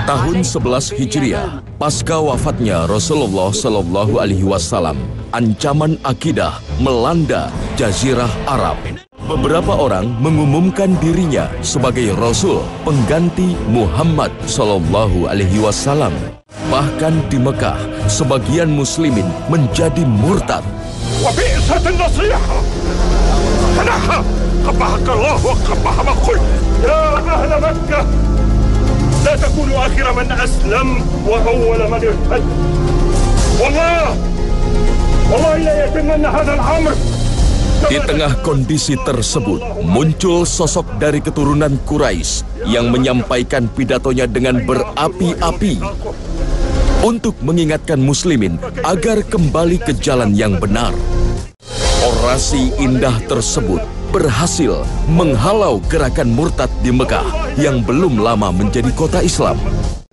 Tahun 11 Hijriah, pasca wafatnya Rasulullah Shallallahu Alaihi Wasallam, ancaman akidah melanda Jazirah Arab. Beberapa orang mengumumkan dirinya sebagai Rasul pengganti Muhammad Shallallahu Alaihi Wasallam. Bahkan di Mekah, sebagian Muslimin menjadi murtad. لا تكونوا آخر من أسلم وأول من ارتد والله لا يتمنى هذا الأمر. Di tengah kondisi tersebut, muncul sosok dari keturunan Quraisy yang menyampaikan pidatonya dengan berapi-api untuk mengingatkan muslimin agar kembali ke jalan yang benar. Orasi indah tersebut berhasil menghalau gerakan murtad di Mekah yang belum lama menjadi kota Islam.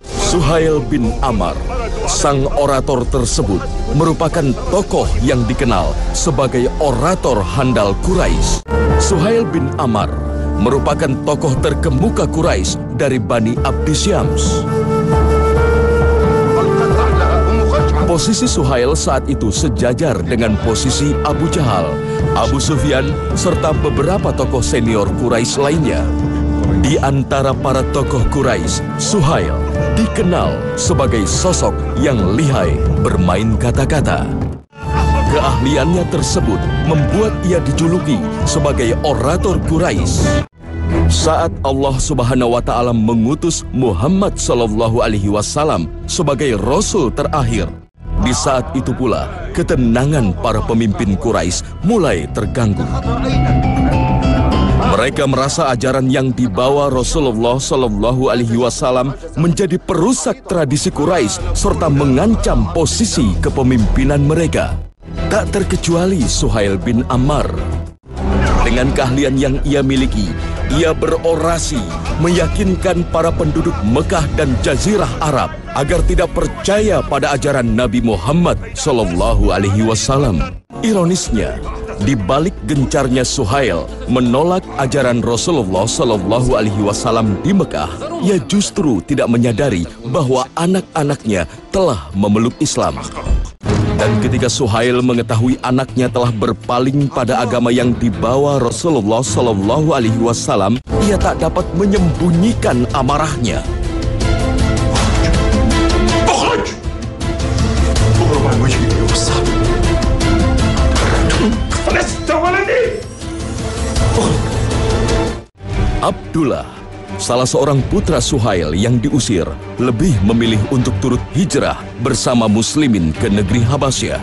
Suhail bin Amr, sang orator tersebut, merupakan tokoh yang dikenal sebagai orator handal Quraisy. Suhail bin Amr merupakan tokoh terkemuka Quraisy dari Bani Abdi Syams. Posisi Suhail saat itu sejajar dengan posisi Abu Jahal, Abu Sufyan, serta beberapa tokoh senior Quraisy lainnya. Di antara para tokoh Quraisy, Suhail dikenal sebagai sosok yang lihai bermain kata-kata. Keahliannya tersebut membuat ia dijuluki sebagai orator Quraisy. Saat Allah Subhanahu wa Ta'ala mengutus Muhammad Sallallahu Alaihi Wasallam sebagai Rasul terakhir, di saat itu pula ketenangan para pemimpin Quraisy mulai terganggu. Mereka merasa ajaran yang dibawa Rasulullah Shallallahu Alaihi Wasallam menjadi perusak tradisi Quraisy serta mengancam posisi kepemimpinan mereka. Tak terkecuali Suhail bin Amr. Dengan keahlian yang ia miliki, ia berorasi meyakinkan para penduduk Mekah dan Jazirah Arab agar tidak percaya pada ajaran Nabi Muhammad Shallallahu Alaihi Wasallam. Ironisnya, di balik gencarnya Suhail menolak ajaran Rasulullah Shallallahu Alaihi Wasallam di Mekah, ia justru tidak menyadari bahwa anak-anaknya telah memeluk Islam. Dan ketika Suhail mengetahui anaknya telah berpaling pada agama yang dibawa Rasulullah Shallallahu Alaihi Wasallam, ia tak dapat menyembunyikan amarahnya. Abdullah, salah seorang putra Suhail yang diusir, lebih memilih untuk turut hijrah bersama muslimin ke negeri Habasyah.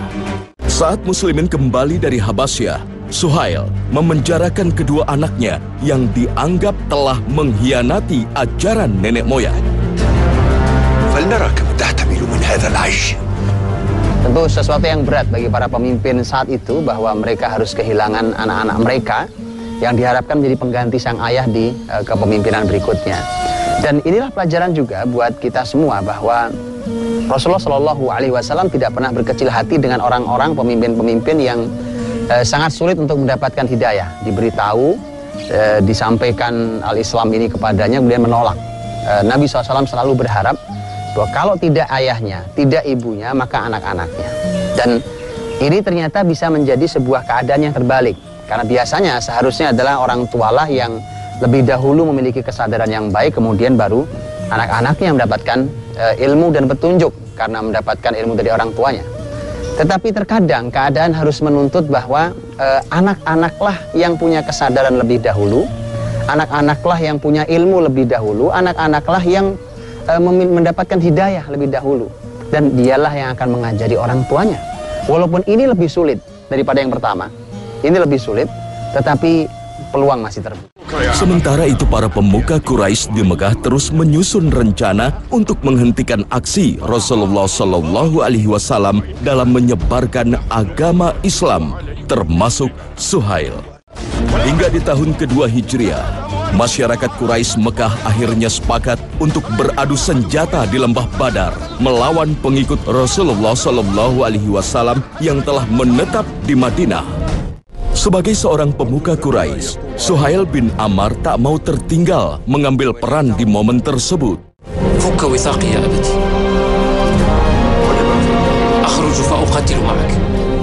Saat muslimin kembali dari Habasyah, Suhail memenjarakan kedua anaknya yang dianggap telah mengkhianati ajaran nenek moyang. Tentu sesuatu yang berat bagi para pemimpin saat itu bahwa mereka harus kehilangan anak-anak mereka yang diharapkan menjadi pengganti sang ayah di kepemimpinan berikutnya. Dan inilah pelajaran juga buat kita semua bahwa Rasulullah Shallallahu Alaihi Wasallam tidak pernah berkecil hati dengan orang-orang pemimpin-pemimpin yang sangat sulit untuk mendapatkan hidayah. Diberitahu, disampaikan al-Islam ini kepadanya, kemudian menolak. Nabi SAW selalu berharap bahwa kalau tidak ayahnya, tidak ibunya, maka anak-anaknya. Dan ini ternyata bisa menjadi sebuah keadaan yang terbalik. Karena biasanya seharusnya adalah orang tualah yang lebih dahulu memiliki kesadaran yang baik, kemudian baru anak-anaknya mendapatkan ilmu dan petunjuk karena mendapatkan ilmu dari orang tuanya. Tetapi terkadang keadaan harus menuntut bahwa anak-anaklah yang punya kesadaran lebih dahulu, anak-anaklah yang punya ilmu lebih dahulu, anak-anaklah yang mendapatkan hidayah lebih dahulu. Dan dialah yang akan mengajari orang tuanya. Walaupun ini lebih sulit daripada yang pertama. Ini lebih sulit, tetapi peluang masih terbuka. Sementara itu para pemuka Quraisy di Mekah terus menyusun rencana untuk menghentikan aksi Rasulullah Shallallahu Alaihi Wasallam dalam menyebarkan agama Islam, termasuk Suhail. Hingga di tahun kedua Hijriah, masyarakat Quraisy Mekah akhirnya sepakat untuk beradu senjata di lembah Badar melawan pengikut Rasulullah Shallallahu Alaihi Wasallam yang telah menetap di Madinah. Sebagai seorang pemuka Quraisy, Suhail bin Amr tak mau tertinggal mengambil peran di momen tersebut. فك وثاقي يا أبتي. أخرج فأقاتل معك.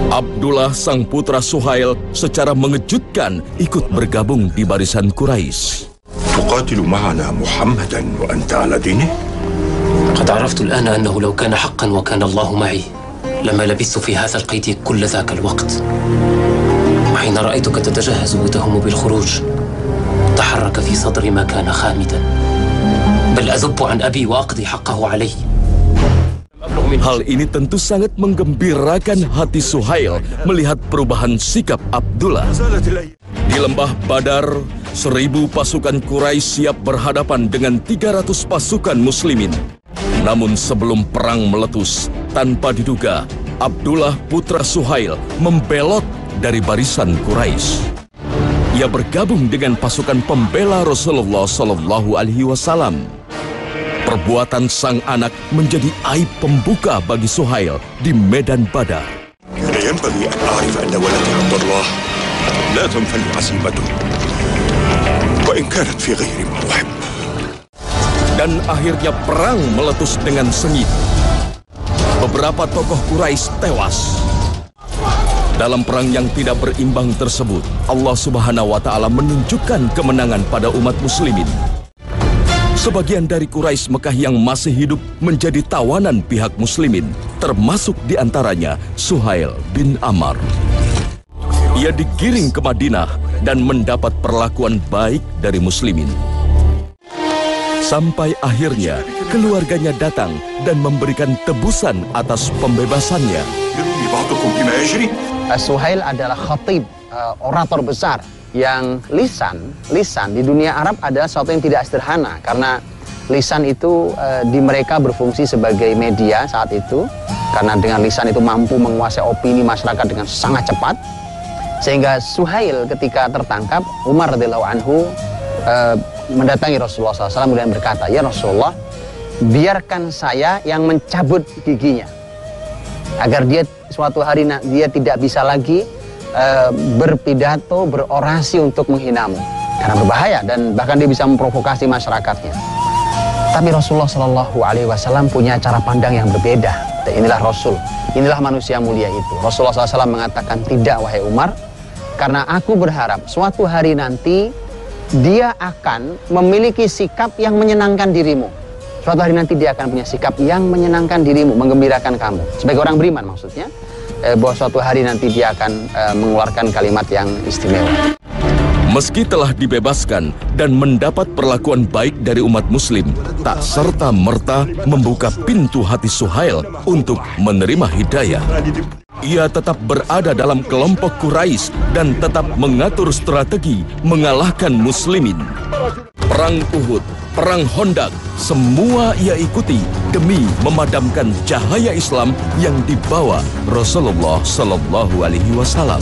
Abdullah sang putra Suhail secara mengejutkan ikut bergabung di barisan Quraisy. تقاتل معنا محمدا وأنت على دينه؟ قد عرفت الآن أنه لو كان حقا وكان الله معي لما لبثت في هذا القيد كل ذاك الوقت. وحين رأيتك تتجهز وتهم بالخروج تحرك في صدري ما كان خامدا، بل أذب عن أبي وأقضي حقه علي. Hal ini tentu sangat menggembirakan hati Suhail melihat perubahan sikap Abdullah. Di lembah Badar, 1000 pasukan Quraisy siap berhadapan dengan 300 pasukan muslimin. Namun sebelum perang meletus, tanpa diduga, Abdullah putra Suhail membelot dari barisan Quraisy. Ia bergabung dengan pasukan pembela Rasulullah SAW. Perbuatan sang anak menjadi aib pembuka bagi Suhail di medan Badar. كان ينبغي أن أعرف أن ولدي عبد الله لا تنفل عزيمته وإن كانت في غير ما أحب. Dan akhirnya perang meletus dengan sengit. Beberapa tokoh Quraisy tewas. Dalam perang yang tidak berimbang tersebut, Allah Subhanahu wa Ta'ala menunjukkan kemenangan pada umat muslimin. Sebagian dari Quraisy Mekah yang masih hidup menjadi tawanan pihak muslimin, termasuk diantaranya Suhail bin Amr. Ia digiring ke Madinah dan mendapat perlakuan baik dari muslimin. Sampai akhirnya keluarganya datang dan memberikan tebusan atas pembebasannya. Suhail adalah khatib, orator besar, yang lisan di dunia Arab adalah sesuatu yang tidak sederhana, karena lisan itu di mereka berfungsi sebagai media saat itu, karena dengan lisan itu mampu menguasai opini masyarakat dengan sangat cepat, sehingga Suhail ketika tertangkap, Umar radhiyallahu anhu mendatangi Rasulullah SAW dan berkata, "Ya Rasulullah, biarkan saya yang mencabut giginya agar dia suatu hari dia tidak bisa lagi berpidato, berorasi untuk menghinamu, karena berbahaya dan bahkan dia bisa memprovokasi masyarakatnya." Tapi Rasulullah Shallallahu Alaihi Wasallam punya cara pandang yang berbeda. Dan inilah Rasul, inilah manusia mulia itu. Rasulullah SAW mengatakan, "Tidak, wahai Umar, karena aku berharap suatu hari nanti dia akan memiliki sikap yang menyenangkan dirimu. Suatu hari nanti dia akan punya sikap yang menyenangkan dirimu, menggembirakan kamu." Sebagai orang beriman maksudnya, bahwa suatu hari nanti dia akan mengeluarkan kalimat yang istimewa. Meski telah dibebaskan dan mendapat perlakuan baik dari umat muslim, tak serta-merta membuka pintu hati Suhail untuk menerima hidayah. Ia tetap berada dalam kelompok Quraisy dan tetap mengatur strategi mengalahkan muslimin. Perang Uhud, perang Hondak, semua ia ikuti demi memadamkan cahaya Islam yang dibawa Rasulullah Sallallahu Alaihi Wasallam.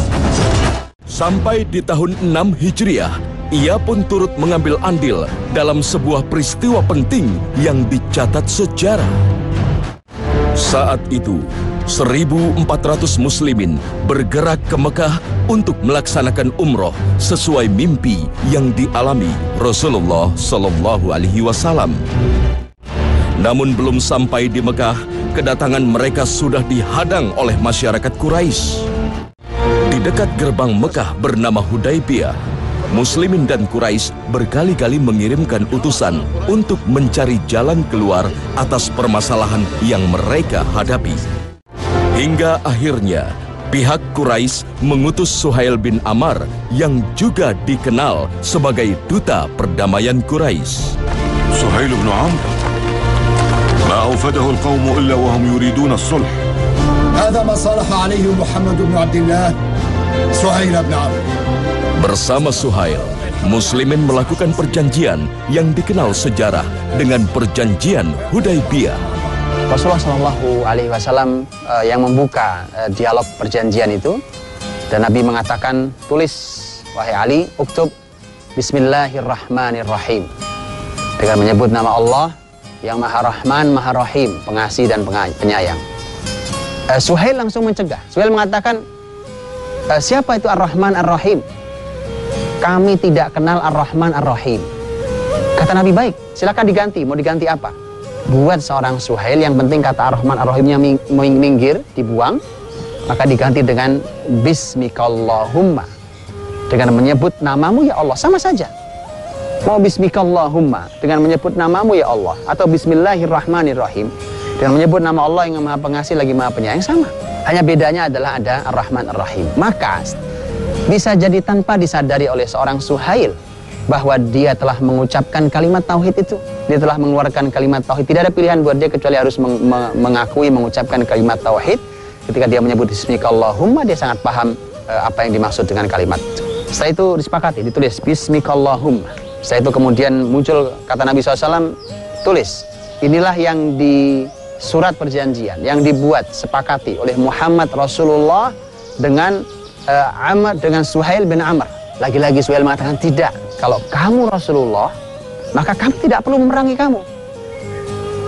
Sampai di tahun 6 Hijriah, ia pun turut mengambil andil dalam sebuah peristiwa penting yang dicatat sejarah. Saat itu, 1.400 muslimin bergerak ke Mekah untuk melaksanakan umroh sesuai mimpi yang dialami Rasulullah Sallallahu Alaihi Wasallam. Namun belum sampai di Mekah, kedatangan mereka sudah dihadang oleh masyarakat Quraisy. Di dekat gerbang Mekah bernama Hudaybiyah, muslimin dan Quraisy berkali-kali mengirimkan utusan untuk mencari jalan keluar atas permasalahan yang mereka hadapi. Hingga akhirnya pihak Quraisy mengutus Suhail bin Amr yang juga dikenal sebagai duta perdamaian Quraisy. سهيل بن عمرو ما أوفده القوم إلا وهم يريدون الصلح. هذا ما صالح عليه محمد بن عبد الله سهيل بن عمرو. Bersama Suhail, muslimin melakukan perjanjian yang dikenal sejarah dengan perjanjian Hudaybiyah. Rasulullah Shallallahu Alaihi Wasallam yang membuka dialog perjanjian itu, dan Nabi mengatakan, "Tulis, wahai Ali, uktub Bismillahirrahmanirrahim," dengan menyebut nama Allah yang Maha Rahman, Maha Rahim, pengasih dan penyayang. Suhail langsung mencegah. Suhail mengatakan, "Siapa itu Ar-Rahman Ar-Rahim? Kami tidak kenal Ar-Rahman Ar-Rahim." Kata Nabi, "Baik, silakan diganti. Mau diganti apa?" buat seorang Suhail, yang penting kata Ar-Rahman Ar-Rahimnya minggir, dibuang, maka diganti dengan Bismikallahumma, dengan menyebut namamu ya Allah. Sama saja, mau Bismikallahumma dengan menyebut namamu ya Allah, atau Bismillahirrahmanirrahim dengan menyebut nama Allah yang Maha Pengasih lagi Maha Penyayang, sama. Hanya bedanya adalah ada Ar-Rahman Ar-Rahim. Maka bisa jadi tanpa disadari oleh seorang Suhail bahwa dia telah mengucapkan kalimat tauhid itu. Dia telah mengeluarkan kalimat tauhid. Tidak ada pilihan buat dia kecuali harus mengakui, mengucapkan kalimat tauhid. Ketika dia menyebut Bismikallahumma, dia sangat paham apa yang dimaksud dengan kalimat itu. Setelah itu disepakati, ditulis Bismikallahumma. Setelah itu kemudian muncul kata Nabi SAW, tulis, inilah yang di surat perjanjian yang dibuat sepakati oleh Muhammad Rasulullah dengan dengan Suhail bin Amr. Lagi-lagi Suhail mengatakan, tidak, kalau kamu Rasulullah, maka kami tidak perlu memerangi kamu.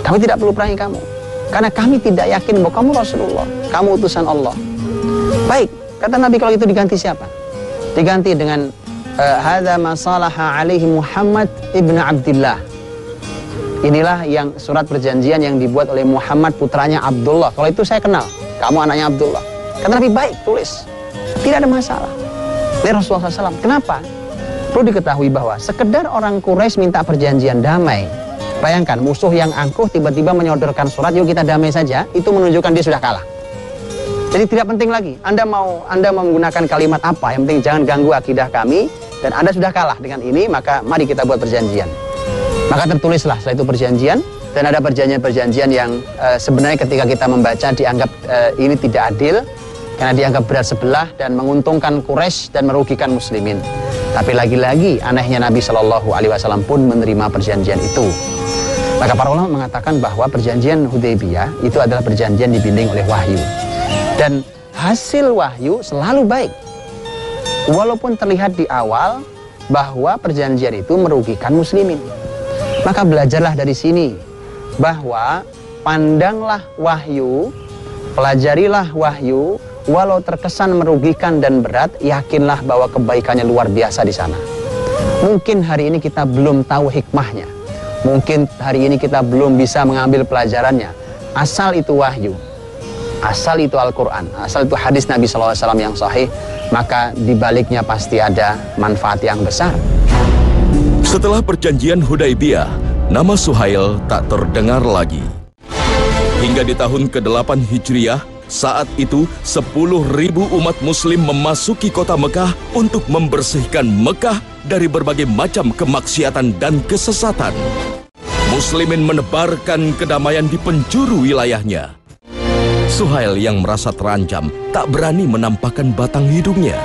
Kami tidak perlu perangi kamu, karena kami tidak yakin bahwa kamu Rasulullah, kamu utusan Allah. Baik, kata Nabi, kalau itu diganti siapa? Diganti dengan hadza ma salaha alaihi Muhammad ibn Abdillah. Inilah yang surat perjanjian yang dibuat oleh Muhammad putranya Abdullah. Kalau itu saya kenal, kamu anaknya Abdullah. Kata Nabi, baik, tulis, tidak ada masalah. Oleh Rasulullah SAW. Kenapa? Perlu diketahui bahwa sekedar orang Quraisy minta perjanjian damai. Bayangkan, musuh yang angkuh tiba-tiba menyodorkan surat, yuk kita damai saja. Itu menunjukkan dia sudah kalah. Jadi tidak penting lagi, Anda mau menggunakan kalimat apa, yang penting jangan ganggu akidah kami. Dan Anda sudah kalah dengan ini, maka mari kita buat perjanjian. Maka tertulislah setelah itu perjanjian. Dan ada perjanjian-perjanjian yang sebenarnya ketika kita membaca dianggap ini tidak adil, karena dianggap berat sebelah dan menguntungkan Quraisy dan merugikan muslimin. Tapi lagi-lagi anehnya Nabi SAW pun menerima perjanjian itu. Maka para ulama mengatakan bahwa perjanjian Hudaybiyah itu adalah perjanjian dibimbing oleh wahyu. Dan hasil wahyu selalu baik. Walaupun terlihat di awal bahwa perjanjian itu merugikan muslimin. Maka belajarlah dari sini bahwa pandanglah wahyu, pelajarilah wahyu. Walau terkesan merugikan dan berat, yakinlah bahwa kebaikannya luar biasa di sana. Mungkin hari ini kita belum tahu hikmahnya. Mungkin hari ini kita belum bisa mengambil pelajarannya. Asal itu wahyu, asal itu Al-Quran, asal itu hadis Nabi SAW yang sahih, maka dibaliknya pasti ada manfaat yang besar. Setelah perjanjian Hudaybiyah, nama Suhail tak terdengar lagi. Hingga di tahun ke-8 Hijriah, saat itu 10.000 umat muslim memasuki kota Mekah untuk membersihkan Mekah dari berbagai macam kemaksiatan dan kesesatan. Muslimin menebarkan kedamaian di penjuru wilayahnya. Suhail yang merasa terancam tak berani menampakkan batang hidungnya.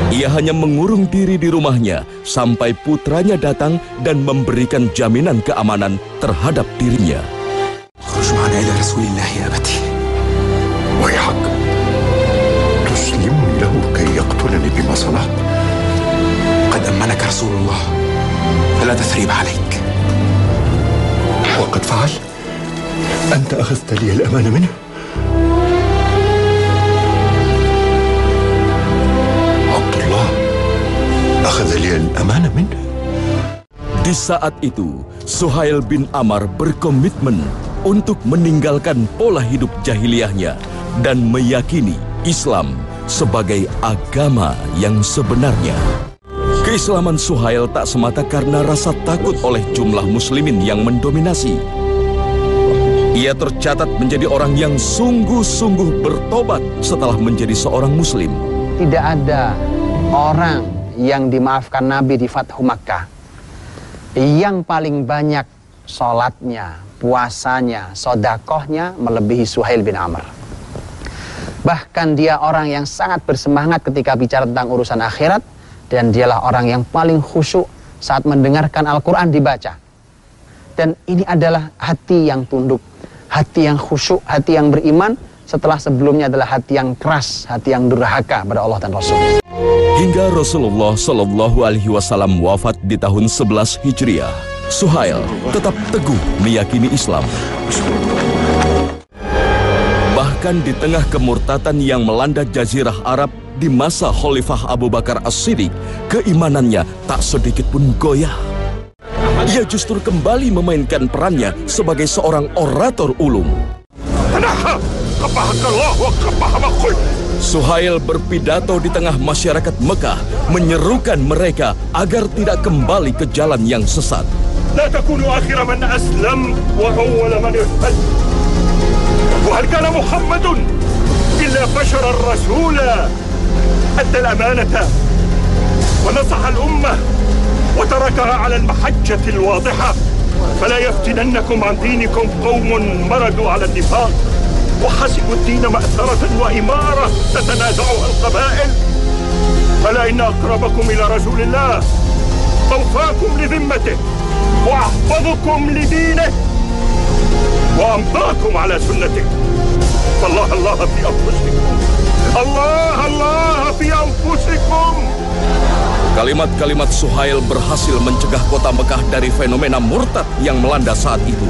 Ia hanya mengurung diri di rumahnya sampai putranya datang dan memberikan jaminan keamanan terhadap dirinya. اخرج معنا إلى رسول الله يا أبتي. ويحك تسلمني له كي يقتلني بما صنعت. قد أمنك رسول الله فلا تثريب عليك. وقد فعل. أنت أخذت لي الأمانة منه. عبد الله أخذ لي الأمانة منه. Di saat itu, Suhail bin Amr berkomitmen untuk meninggalkan pola hidup jahiliyahnya dan meyakini Islam sebagai agama yang sebenarnya. Keislaman Suhail tak semata karena rasa takut oleh jumlah muslimin yang mendominasi. Ia tercatat menjadi orang yang sungguh-sungguh bertobat setelah menjadi seorang muslim. Tidak ada orang yang dimaafkan Nabi di Fathu Makkah yang paling banyak sholatnya, puasanya, sodakohnya melebihi Suhail bin Amr. Bahkan dia orang yang sangat bersemangat ketika bicara tentang urusan akhirat, dan dialah orang yang paling khusyuk saat mendengarkan Al-Quran dibaca. Dan ini adalah hati yang tunduk, hati yang khusyuk, hati yang beriman, setelah sebelumnya adalah hati yang keras, hati yang durhaka pada Allah dan Rasul. Hingga Rasulullah SAW wafat di tahun 11 Hijriah, Suhail tetap teguh meyakini Islam. Bahkan di tengah kemurtatan yang melanda Jazirah Arab di masa Khalifah Abu Bakar As-Siddiq, keimanannya tak sedikit pun goyah. Ia justru kembali memainkan perannya sebagai seorang orator ulung. Suhail berpidato di tengah masyarakat Mekah, menyerukan mereka agar tidak kembali ke jalan yang sesat. لا تكونوا آخر من أسلم وأول من ارتد وهل كان محمد إلا بشرا رسولا أدى الأمانة ونصح الأمة وتركها على المحجة الواضحة فلا يفتننكم عن دينكم قوم مردوا على النفاق وحسبوا الدين مأثرة وإمارة تتنازعها القبائل فلا إن أقربكم إلى رسول الله أوفاكم لذمته وأحفظكم لدينه وأمضاكم على سنته فالله الله في أنفسكم الله في أنفسكم. Kalimat-kalimat Suhail berhasil mencegah kota Mekah dari fenomena murtad yang melanda saat itu.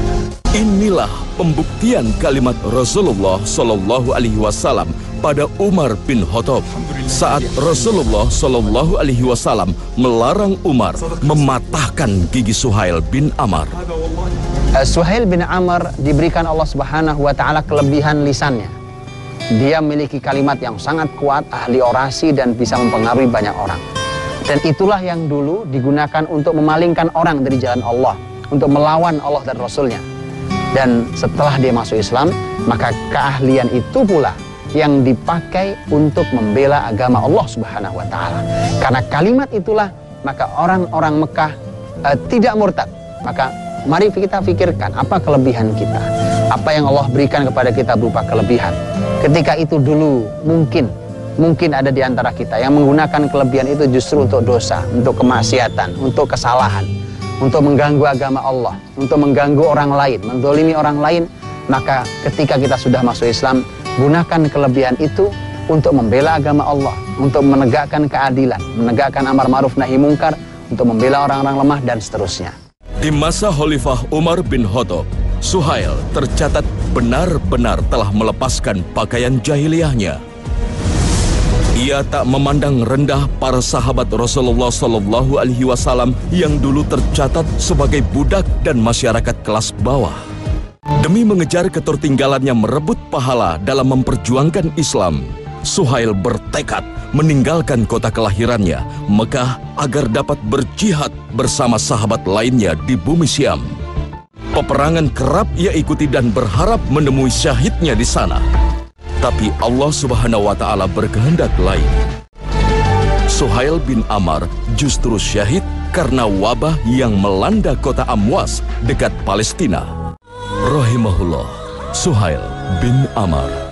Inilah pembuktian kalimat Rasulullah Shallallahu Alaihi Wasallam pada Umar bin Khattab saat Rasulullah Shallallahu Alaihi Wasallam melarang Umar mematahkan gigi Suhail bin Amr. Suhail bin Amr diberikan Allah Subhanahu wa taala kelebihan lisannya. Dia memiliki kalimat yang sangat kuat, ahli orasi dan bisa mempengaruhi banyak orang. Dan itulah yang dulu digunakan untuk memalingkan orang dari jalan Allah, untuk melawan Allah dan Rasulnya. Dan setelah dia masuk Islam, maka keahlian itu pula yang dipakai untuk membela agama Allah Subhanahu wa taala. Karena kalimat itulah maka orang-orang Mekah tidak murtad. Maka mari kita pikirkan apa kelebihan kita. Apa yang Allah berikan kepada kita berupa kelebihan. Ketika itu dulu mungkin ada di antara kita yang menggunakan kelebihan itu justru untuk dosa, untuk kemaksiatan, untuk kesalahan, untuk mengganggu agama Allah, untuk mengganggu orang lain, menzalimi orang lain. Maka ketika kita sudah masuk Islam, gunakan kelebihan itu untuk membela agama Allah, untuk menegakkan keadilan, menegakkan amar ma'ruf nahi mungkar, untuk membela orang-orang lemah dan seterusnya. Di masa Khalifah Umar bin Khattab, Suhail tercatat benar-benar telah melepaskan pakaian jahiliyahnya. Ia tak memandang rendah para sahabat Rasulullah Shallallahu Alaihi Wasallam yang dulu tercatat sebagai budak dan masyarakat kelas bawah. Demi mengejar ketertinggalannya merebut pahala dalam memperjuangkan Islam, Suhail bertekad meninggalkan kota kelahirannya, Mekah, agar dapat berjihad bersama sahabat lainnya di bumi Syam. Peperangan kerap ia ikuti dan berharap menemui syahidnya di sana. Tapi Allah Subhanahu wa taala berkehendak lain. Suhail bin Amr justru syahid karena wabah yang melanda kota Amwas dekat Palestina. Rahimahullah, Suhail bin Amr.